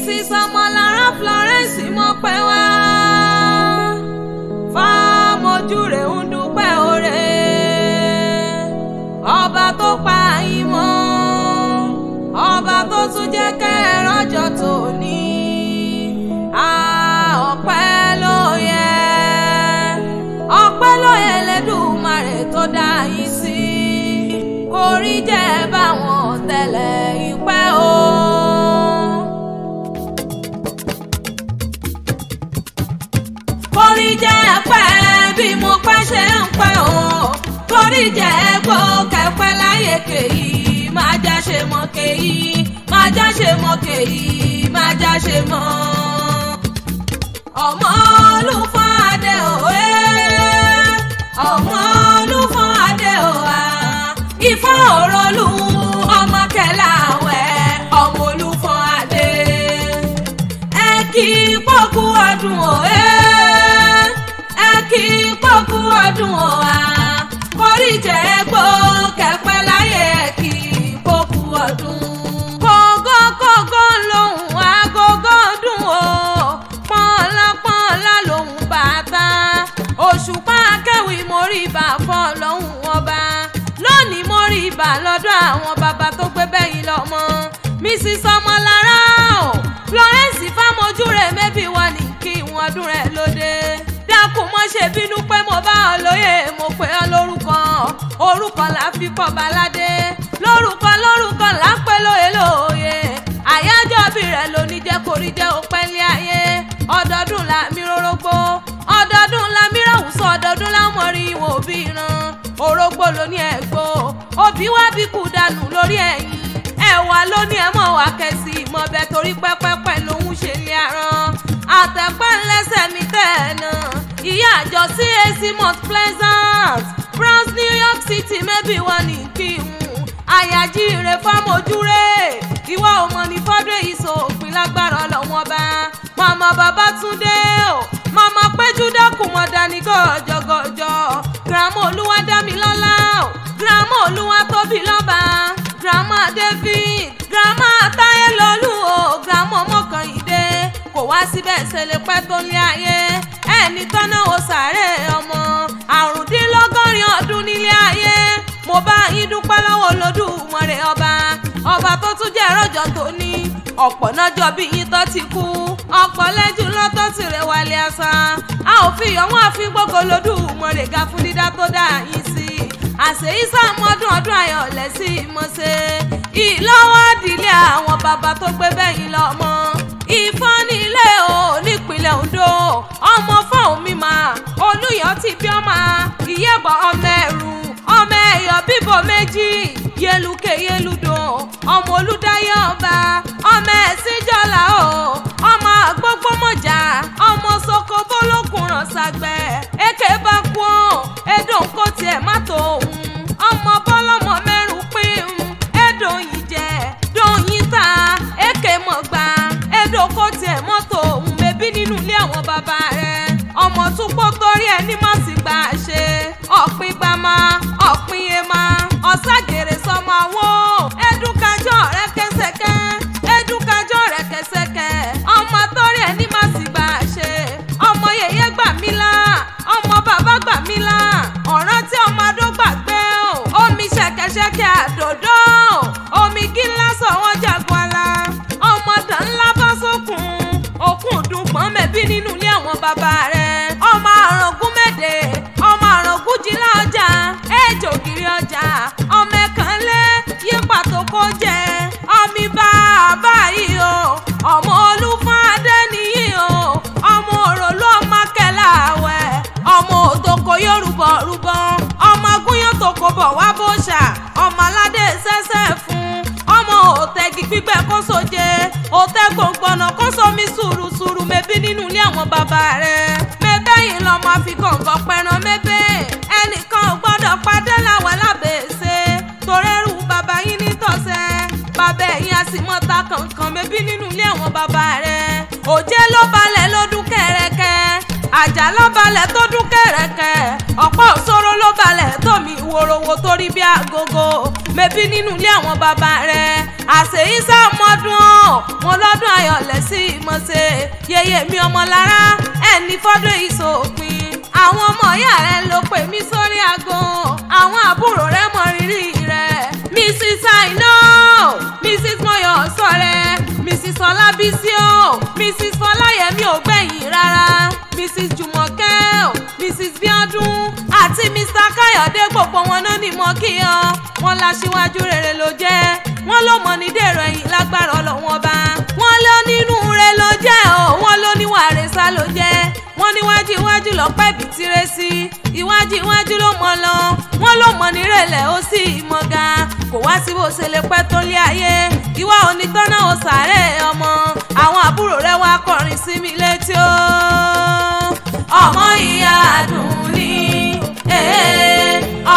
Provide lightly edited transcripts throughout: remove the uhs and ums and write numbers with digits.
Mrs. Ọmọlára Florence mo pẹ́ wá fámojú rẹ̀ ń dúpẹ́ oore ọba tó pa yín mọ́ ọba tó tún jẹ́ kẹ́ ẹ rọ́jọ́ tòní ọpẹ́ ló yẹ Ẹlẹ́dùmarè tó dá yín sí orí jẹ́ báwọn tẹ̀lẹ̀ ìpẹ́ o. Orí jẹ́ pẹ́ bí mo pẹ́ ṣe ń pẹ́ o torí jẹ́ gbọ́ kẹ́pẹ́ láyé kèyí máa já ṣe mọ́ kèyí máa já ṣe mọ́ kèyí máa já ṣe mọ́ ọmọ Olúfọ́n adé òwe ọmọ Olúfọ́n adé òwa Ifá òròlù ọmọ Kẹláwẹ̀ ọmọ Olúfọ́n adé ẹ kí pọ́kú ọdún òwe ẹ kí pọ́kú ọdún òwa kórí jẹ́ gbó kẹ́pẹ́ láyé ẹ kí pọ́kú ọdún kógókógó lòun agogo dùn o pọ́nlá lòun bàtà òṣùpá akẹ́wì móríbà fọ́ lọ́hùn ọba lónìí móríbà lọ́dọ̀ àwọn bàbá tó gbé bẹ́yìn lọ́mọ Mrs. Ọmọlára Florence fámojú rẹ̀ mẹ́bí wọn ní kí wọn dún rẹ̀ lóde dákun mọ́ ṣe bínú pé mo bá ọ lóye mo pè ọ́ lórúkọ orúkọ là fi kọ́ baládé lórúkọ là ń pè lóye lóye àyájọ́ bí rẹ̀ lóní jẹ́ korí jẹ́ òpẹ́ ní ayé ọdọọdún la mi rórógbó ọdọọdún la mi ráwùsọ ọdọọdún la mọ̀ rí ìwọ̀n òbí ran orógbó lóní ẹ̀gbó òbí wá bí kú dànù lórí ẹ̀yìn ẹ̀wà lóní ẹ̀mọ́ wà kẹsì mọ̀bẹ torí pẹ́pẹ́pẹ́ lòún ṣe lé aràn àtẹ̀pẹ́ ńlẹ́sẹ̀ mi tẹ̀ẹ̀nà ìyá àjọ CAC Mount Pleasant Bronx New York City mẹ́bí wọn ní kí n àyájí rẹ̀ fámojú rẹ̀ ìwọ ọmọ ní fọ́dún ìsòpin lágbára ọlọ́wọ́n bá màmá Babátúndé o màmá péjú dákun mọ̀ dání gọ́jọ́gọ́jọ́ grandma Olúwadámilọ́lá o grandma Olúwatóbilọ́ba grandma David grandma Táyélolú o grandma Mọ́kànyìndé kò wá síbẹ̀ ṣẹlẹ̀ pẹ́ tó lé ayé ẹni tọ́nà ó sàárè ọmọ àrùndínlọ́gọ́rin ọdún nílé ayé mo bá yín dúpẹ́ lọ́wọ́ Olódùmarè ọba tó tún jẹ́ rọ́jọ́ tó ní ọ̀pọ̀ nájọ́ bí yín tó ti kú ọ̀pọ̀ lẹ́jù lọ́tọ́ ti rẹ̀ wálé àṣà a ò fi yọ̀ wọ́n àfi gbogbo Olódùmarè ga fún dídá tó dá yín sí àṣẹ ìsàmọ́dún ọdún ayọ̀ lẹ́sí ìmọ̀ṣẹ́ ìlọ́wọ́ ìdílé àwọn bàbá tó gbé bẹ́yìn lọ́mọ ìfọ́nilé o nípínlẹ̀ Ondo ọmọ fọ́ọ̀n mímà Olúyọ̀ ti bí ọmọ ìyẹ́bọ̀ ọmọ ẹ̀rù ọmọ ẹ̀yọ̀ bíbọ̀ méjì yelùkè yelùdò ọmọ Olúdáyé ọba ọmọ ẹ̀sìnjọ́lá o ọmọ Gbógbómọ̀jà ọmọ Soko bólókùnrán sàgbẹ̀ èké bá kú ọ́ ẹ̀dùn kò tiẹ̀ má tó òun ọmọ bọ́lọ́mọ mẹ́rùn pín ẹ̀dùn jẹ dòyìn ta èké mọ̀ gbà ẹ̀dùn kò tiẹ̀ mọ́tò òun bẹ́bí nínú ilé àwọn bàbá rẹ̀ ọmọ tún kó torí ẹni má sì gbà ṣe ọ̀pìn gbàmà ọ̀pìn èèmà ọ̀ságèrè sọmọ àwọ̀ ẹ̀dùnkájọ́ rẹ̀ kẹsẹ̀kẹ́ ẹ̀dùnkájọ́ rẹ̀ kẹsẹ̀kẹ́ ọmọ torí ẹni má sì gbà ṣe ọmọ yèyé gbà mí là ọmọ bàbá gbà mí là ọ̀ràn tí ọmọ adó gbàgbé o omi ṣẹ̀kẹ̀ṣẹ̀kẹ̀ àdòdó omi gíńlá sọ wọ́n jagun ala ọmọ dàn ńlá bá sókun òkun dùn pọ́n mẹ́bí nínú ilé àwọn bàbá rẹ̀ ọmọ àràngún mẹ́dẹ̀ ọmọ àràngún jìlá ọjà ẹ̀jọ̀ ògiri ọjà ọmọ ẹ̀kan lé yí pàtó kó jẹ ọmọ bàbá yìí o ọmọ Olúfọ́n adé nìyí o ọmọ òròlú ọmọ Kẹláwẹ̀ ọmọ òtòkò Yorùbá rúbọ ọmọ agúnyán tòkò bọ̀ wá bóṣà ọmọ aládé sẹ́sẹ́ fún ọmọ òtẹ́gì gbígbẹ́ kó sóje òtẹ́ gbọ̀ngbọ̀nà kó sómi sùrùsùrù mẹ́bí nínú ilé àwọn bàbá rẹ̀ mẹ́bẹ́ yìí lọ́mọ àfikọ̀ǹgọ̀ pẹ̀ràn mẹ́bẹ́ ẹnìkan ò gbọ́dọ̀ padà láwọn alábẹ́ẹ̀ṣẹ́ torẹ́rù bàbá yín ní tọ̀sẹ̀ bàbá ẹ̀yìn àsìmọ́ta kankan mẹ́bí nínú ilé àwọn bàbá rẹ̀ òjé ló balẹ̀ ló dún kẹ̀rẹ̀kẹ́ àjà ló balẹ̀ tó dún kẹ̀rẹ̀kẹ́ ọ̀pọ̀ òṣòro ló balẹ̀ tómi ìwòròwò torí bí agogo mẹ́bí nínú ilé àwọn bàbá rẹ̀ àṣeyí sàmọ́dún wọn lọ́dún ayọ̀ lẹ́sí yèyé mi Ọmọlára ẹni fọ́dún ìsòpin. àwọn ọmọ ìyá rẹ ló pè mí sórí aago, àwọn àbúrò rẹ mọ rírì rẹ. Mrs. Aina, Mrs. Mọ́yọ̀sọ́rẹ́, Mrs. Ọlábísí o, Mrs. Fọláyẹmí ò gbẹ̀yìn rárá, Mrs. Jùmọ̀kẹ́ o, Mrs. Bíọ́dún àti Mr. Káyọ̀dé gbogbo wọn náà ni mo kí ọ. wọ́n láṣíwájú rere ló jẹ́, wọ́n ló mọ̀ ní dèrò ẹ̀yìn lágbára Ọlọ́run Ọba. wọ́n ló nínú rẹ ló jẹ́ o, wọ́n ló níwà àrẹ̀sá ló jẹ́. wọ́n níwájú iwájú lọ́pẹ́ bí tirẹ̀ sí, iwájú iwájú ló mọ̀ lọ. wọ́n ló mọ̀ nírẹ̀lẹ̀ ó sì mọ̀ ga, kò wá sí bó ṣe lè pẹ́ tó lé ayé. ìwà onítọ́nà ò sàárẹ̀ ọmọ, àwọn àbúrò rẹ wá kọrin sí mi létí o. ọmọ ìyá Àdùnní,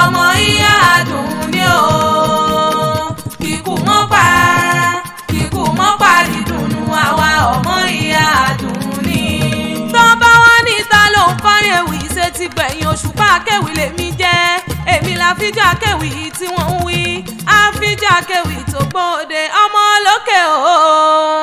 ọmọ ìyá Àdùnní o. kíkú mọ́ pa dídùnnú àwa ọmọ ìyá Àdùnní. tó bá wá níta ló ń kọrin ewì ṣe ti gbẹ̀yìn Òṣùpá Akéwì lèmi jẹ́. èmi la fíjọ akéwì tí wọ́n ń wí, àfíjọ akéwì tó gbòde ọmọ lókè o.